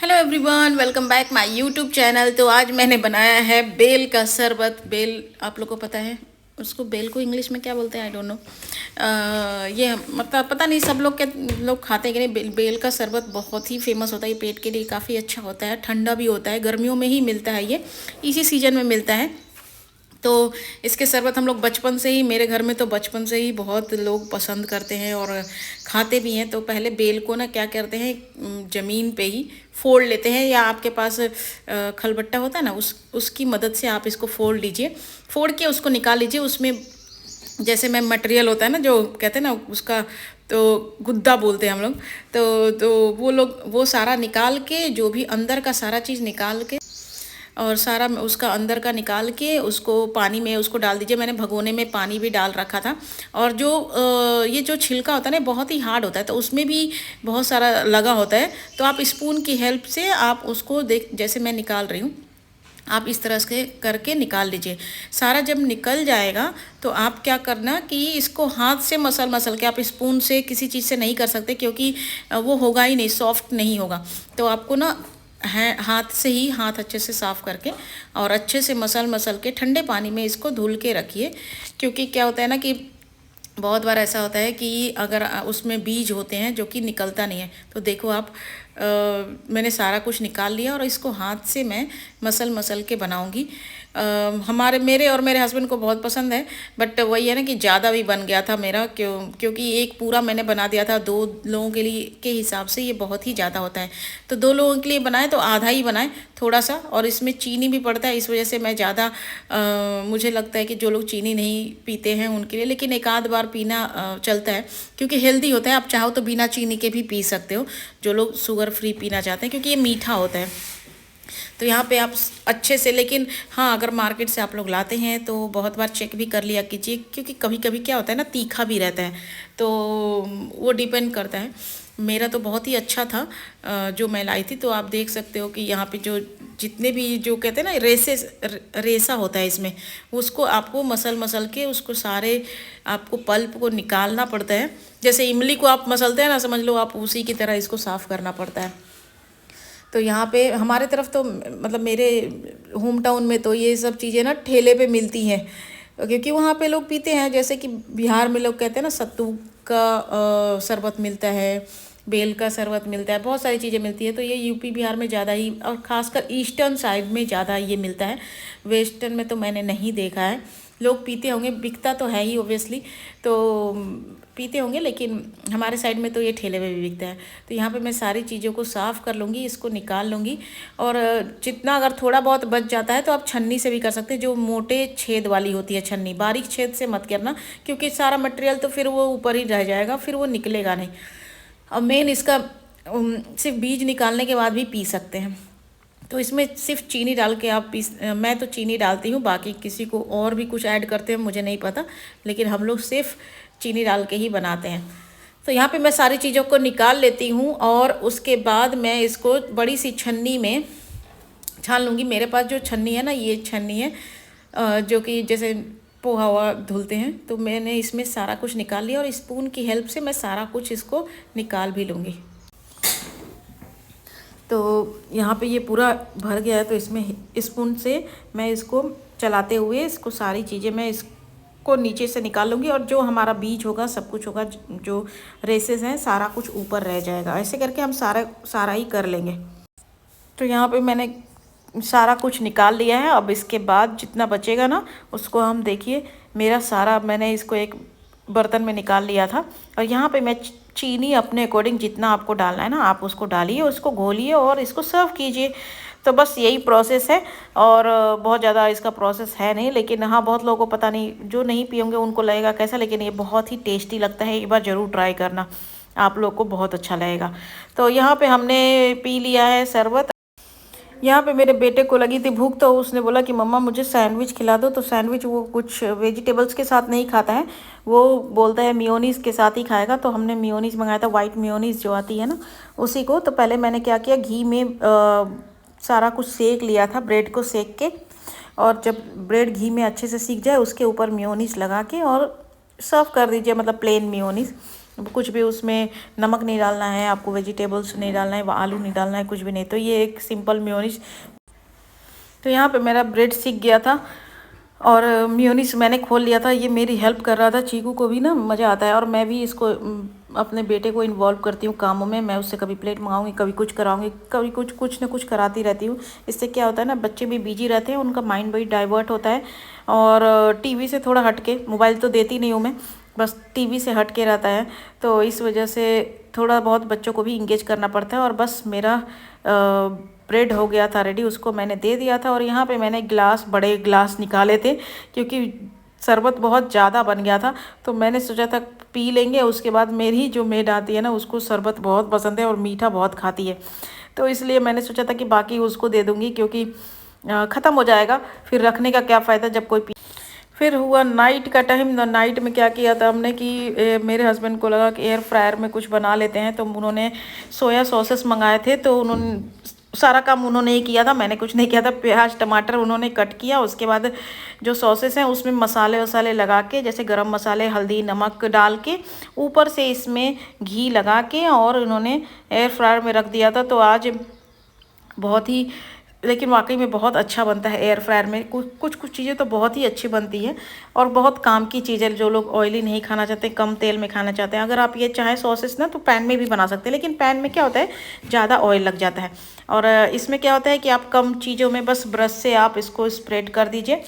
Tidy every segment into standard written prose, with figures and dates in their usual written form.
Hello everyone, welcome back my YouTube channel. तो आज मैंने बनाया है बेल का शरबत। बेल आप लोग को पता है, उसको बेल को इंग्लिश में क्या बोलते हैं, आई डोंट नो। ये मतलब पता नहीं, सब लोग खाते हैं कि नहीं। बेल का शरबत बहुत ही फेमस होता है, ये पेट के लिए काफ़ी अच्छा होता है, ठंडा भी होता है, गर्मियों में ही मिलता है, ये इसी सीजन में मिलता है। तो इसके शरबत हम लोग बचपन से ही, मेरे घर में तो बचपन से ही बहुत लोग पसंद करते हैं और खाते भी हैं। तो पहले बेल को ना क्या करते हैं, ज़मीन पे ही फोड़ लेते हैं, या आपके पास खलबट्टा होता है ना, उसकी मदद से आप इसको फोड़ लीजिए। फोड़ के उसको निकाल लीजिए। उसमें जैसे में मटेरियल होता है ना, जो कहते हैं ना उसका, तो गुद्दा बोलते हैं हम लोग। तो वो लोग वो सारा निकाल के, जो भी अंदर का सारा चीज़ निकाल के और सारा उसका अंदर का निकाल के उसको पानी में उसको डाल दीजिए। मैंने भगोने में पानी भी डाल रखा था। और जो ये जो छिलका होता है ना, बहुत ही हार्ड होता है, तो उसमें भी बहुत सारा लगा होता है। तो आप स्पून की हेल्प से आप उसको देख, जैसे मैं निकाल रही हूँ, आप इस तरह से करके निकाल लीजिए। सारा जब निकल जाएगा तो आप क्या करना कि इसको हाथ से मसल मसल के, आप स्पून से किसी चीज़ से नहीं कर सकते, क्योंकि वो होगा ही नहीं, सॉफ्ट नहीं होगा। तो आपको ना है हाथ से ही, हाथ अच्छे से साफ़ करके और अच्छे से मसल मसल के ठंडे पानी में इसको धुल के रखिए। क्योंकि क्या होता है ना कि बहुत बार ऐसा होता है कि अगर उसमें बीज होते हैं जो कि निकलता नहीं है। तो देखो आप, मैंने सारा कुछ निकाल लिया और इसको हाथ से मैं मसल मसल के बनाऊंगी। मेरे और मेरे हस्बैंड को बहुत पसंद है, बट वही है ना कि ज़्यादा भी बन गया था मेरा, क्योंकि एक पूरा मैंने बना दिया था 2 लोगों के लिए, के हिसाब से ये बहुत ही ज़्यादा होता है। तो 2 लोगों के लिए बनाए तो आधा ही बनाए थोड़ा सा, और इसमें चीनी भी पड़ता है, इस वजह से मैं ज़्यादा, मुझे लगता है कि जो लोग चीनी नहीं पीते हैं उनके लिए, लेकिन एक आध बार पीना चलता है, क्योंकि हेल्दी होता है। आप चाहो तो बिना चीनी के भी पी सकते हो, जो लोग शुगर फ्री पीना चाहते हैं, क्योंकि ये मीठा होता है। तो यहाँ पे आप अच्छे से, लेकिन हाँ, अगर मार्केट से आप लोग लाते हैं तो बहुत बार चेक भी कर लिया कीजिए, क्योंकि कभी कभी क्या होता है ना, तीखा भी रहता है। तो वो डिपेंड करता है। मेरा तो बहुत ही अच्छा था जो मैं लाई थी। तो आप देख सकते हो कि यहाँ पे जो जितने भी, जो कहते हैं ना रेसा होता है इसमें, उसको आपको मसल मसल के उसको सारे, आपको पल्प को निकालना पड़ता है। जैसे इमली को आप मसलते हैं ना, समझ लो आप उसी की तरह इसको साफ़ करना पड़ता है। तो यहाँ पे हमारे तरफ तो, मतलब मेरे होम टाउन में तो ये सब चीज़ें ना ठेले पे मिलती हैं, क्योंकि वहाँ पे लोग पीते हैं। जैसे कि बिहार में लोग कहते हैं ना, सत्तू का शरबत मिलता है, बेल का शरबत मिलता है, बहुत सारी चीज़ें मिलती है। तो ये यूपी बिहार में ज़्यादा ही, और ख़ासकर ईस्टर्न साइड में ज़्यादा ये मिलता है। वेस्टर्न में तो मैंने नहीं देखा है। लोग पीते होंगे, बिकता तो है ही ओब्वियसली, तो पीते होंगे, लेकिन हमारे साइड में तो ये ठेले में भी बिकता है। तो यहाँ पे मैं सारी चीज़ों को साफ़ कर लूँगी, इसको निकाल लूँगी। और जितना अगर थोड़ा बहुत बच जाता है तो आप छन्नी से भी कर सकते हैं, जो मोटे छेद वाली होती है छन्नी, बारीक छेद से मत करना, क्योंकि सारा मटेरियल तो फिर वो ऊपर ही रह जाएगा, फिर वो निकलेगा नहीं। और मेन इसका, सिर्फ बीज निकालने के बाद भी पी सकते हैं। तो इसमें सिर्फ चीनी डाल के आप मैं तो चीनी डालती हूँ, बाकी किसी को और भी कुछ ऐड करते हैं मुझे नहीं पता, लेकिन हम लोग सिर्फ चीनी डाल के ही बनाते हैं। तो यहाँ पे मैं सारी चीज़ों को निकाल लेती हूँ और उसके बाद मैं इसको बड़ी सी छन्नी में छान लूँगी। मेरे पास जो छन्नी है ना, ये छन्नी है जो कि जैसे पोहा हुआ धुलते हैं। तो मैंने इसमें सारा कुछ निकाल लिया और स्पून की हेल्प से मैं सारा कुछ इसको निकाल भी लूँगी। तो यहाँ पे ये पूरा भर गया है, तो इसमें स्पून से मैं इसको चलाते हुए इसको सारी चीज़ें मैं इसको नीचे से निकाल लूँगी, और जो हमारा बीज होगा, सब कुछ होगा, जो रेसेस हैं, सारा कुछ ऊपर रह जाएगा। ऐसे करके हम सारा ही कर लेंगे। तो यहाँ पे मैंने सारा कुछ निकाल लिया है। अब इसके बाद जितना बचेगा ना, उसको हम, देखिए मेरा सारा, मैंने इसको एक बर्तन में निकाल लिया था। और यहाँ पे मैं चीनी अपने अकॉर्डिंग जितना आपको डालना है ना, आप उसको डालिए, उसको घोलिए और इसको सर्व कीजिए। तो बस यही प्रोसेस है, और बहुत ज़्यादा इसका प्रोसेस है नहीं। लेकिन हाँ, बहुत लोगों को पता नहीं, जो नहीं पियेंगे उनको लगेगा कैसा, लेकिन ये बहुत ही टेस्टी लगता है। एक बार ज़रूर ट्राई करना, आप लोग को बहुत अच्छा लगेगा। तो यहाँ पे हमने पी लिया है शरबत। यहाँ पे मेरे बेटे को लगी थी भूख, तो उसने बोला कि मम्मा मुझे सैंडविच खिला दो। तो सैंडविच वो कुछ वेजिटेबल्स के साथ नहीं खाता है, वो बोलता है मियोनीज़ के साथ ही खाएगा। तो हमने मियोनीज़ मंगाया था, वाइट मियोनीज़ जो आती है ना, उसी को। तो पहले मैंने क्या किया, घी में सारा कुछ सेक लिया था, ब्रेड को सेक के, और जब ब्रेड घी में अच्छे से सीख जाए, उसके ऊपर मियोनीज़ लगा के और सर्व कर दीजिए, मतलब प्लेन मियोनीज़। कुछ भी उसमें नमक नहीं डालना है आपको, वेजिटेबल्स नहीं डालना है, आलू नहीं डालना है, कुछ भी नहीं। तो ये एक सिंपल मेयोनीज। तो यहाँ पे मेरा ब्रेड सीख गया था और मेयोनीज मैंने खोल लिया था। ये मेरी हेल्प कर रहा था। चीकू को भी ना मज़ा आता है और मैं भी इसको अपने बेटे को इन्वॉल्व करती हूँ कामों में। मैं उससे कभी प्लेट मंगाऊंगी, कभी कुछ कराऊंगी, कभी कुछ ना कुछ कराती रहती हूँ। इससे क्या होता है ना, बच्चे भी बिजी रहते हैं, उनका माइंड भी डाइवर्ट होता है और टीवी से थोड़ा हट के, मोबाइल तो देती नहीं हूँ मैं, बस टीवी से हट के रहता है। तो इस वजह से थोड़ा बहुत बच्चों को भी इंगेज करना पड़ता है। और बस मेरा ब्रेड हो गया था रेडी, उसको मैंने दे दिया था। और यहाँ पे मैंने ग्लास, बड़े ग्लास निकाले थे क्योंकि शरबत बहुत ज़्यादा बन गया था। तो मैंने सोचा था पी लेंगे, उसके बाद मेरी जो मेड आती है ना, उसको शरबत बहुत पसंद है और मीठा बहुत खाती है। तो इसलिए मैंने सोचा था कि बाकी उसको दे दूँगी क्योंकि ख़त्म हो जाएगा, फिर रखने का क्या फ़ायदा जब कोई पी। फिर हुआ नाइट का टाइम। नाइट में क्या किया था हमने कि मेरे हस्बैंड को लगा कि एयर फ्रायर में कुछ बना लेते हैं, तो उन्होंने सोया सॉसेस मंगाए थे। तो उन्होंने सारा काम उन्होंने ही किया था, मैंने कुछ नहीं किया था। प्याज टमाटर उन्होंने कट किया, उसके बाद जो सॉसेस हैं उसमें मसाले वसाले लगा के, जैसे गरम मसाले, हल्दी, नमक डाल के, ऊपर से इसमें घी लगा के और उन्होंने एयर फ्रायर में रख दिया था। तो आज बहुत ही, लेकिन वाकई में बहुत अच्छा बनता है एयर फ्रायर में। कुछ चीज़ें तो बहुत ही अच्छी बनती हैं और बहुत काम की चीज़ें। जो लोग ऑयली नहीं खाना चाहते, कम तेल में खाना चाहते हैं, अगर आप ये चाहें सॉसेस ना, तो पैन में भी बना सकते हैं। लेकिन पैन में क्या होता है, ज़्यादा ऑयल लग जाता है। और इसमें क्या होता है कि आप कम चीज़ों में बस ब्रश से आप इसको स्प्रेड कर दीजिए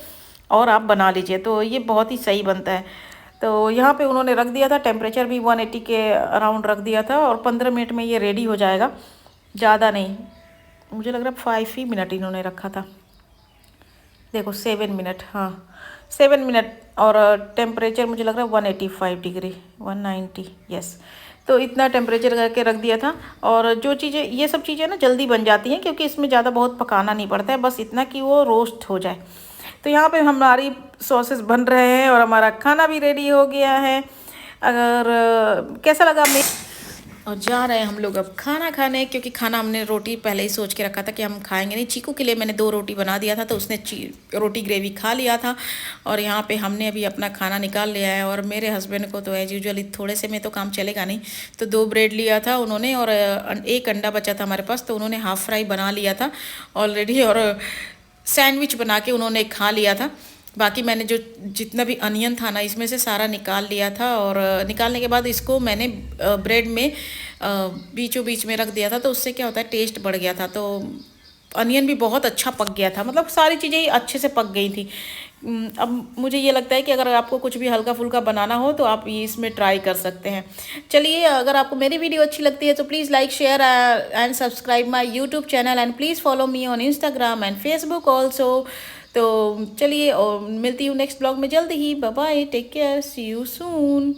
और आप बना लीजिए, तो ये बहुत ही सही बनता है। तो यहाँ पे उन्होंने रख दिया था, टेम्परेचर भी 180 के अराउंड रख दिया था और 15 मिनट में ये रेडी हो जाएगा, ज़्यादा नहीं। मुझे लग रहा है 5 ही मिनट इन्होंने रखा था। देखो 7 मिनट, हाँ 7 मिनट। और टेम्परेचर मुझे लग रहा है 185 डिग्री, 190, यस। तो इतना टेम्परेचर करके रख दिया था। और जो चीज़ें, ये सब चीज़ें ना जल्दी बन जाती हैं क्योंकि इसमें ज़्यादा बहुत पकाना नहीं पड़ता है, बस इतना कि वो रोस्ट हो जाए। तो यहाँ पे हमारी सॉसेस बन रहे हैं और हमारा खाना भी रेडी हो गया है। अगर कैसा लगा मैं, और जा रहे हैं हम लोग अब खाना खाने, क्योंकि खाना हमने रोटी पहले ही सोच के रखा था कि हम खाएंगे नहीं। चीकू के लिए मैंने 2 रोटी बना दिया था, तो उसने रोटी ग्रेवी खा लिया था। और यहाँ पे हमने अभी अपना खाना निकाल लिया है। और मेरे हस्बैंड को तो एज यूजुअली थोड़े से में तो काम चलेगा नहीं, तो 2 ब्रेड लिया था उन्होंने और 1 अंडा बचा था हमारे पास, तो उन्होंने हाफ़ फ्राई बना लिया था ऑलरेडी और सैंडविच बना के उन्होंने खा लिया था। बाकी मैंने जो जितना भी अनियन था ना, इसमें से सारा निकाल लिया था। और निकालने के बाद इसको मैंने ब्रेड में बीचों बीच में रख दिया था, तो उससे क्या होता है, टेस्ट बढ़ गया था। तो अनियन भी बहुत अच्छा पक गया था, मतलब सारी चीज़ें ही अच्छे से पक गई थी। अब मुझे ये लगता है कि अगर आपको कुछ भी हल्का फुल्का बनाना हो तो आप ये इसमें ट्राई कर सकते हैं। चलिए, अगर आपको मेरी वीडियो अच्छी लगती है तो please like, share and subscribe my YouTube channel and please follow me on Instagram and Facebook also. तो चलिए, और मिलती हूँ नेक्स्ट ब्लॉग में जल्दी ही। Bye bye, take care, see you soon.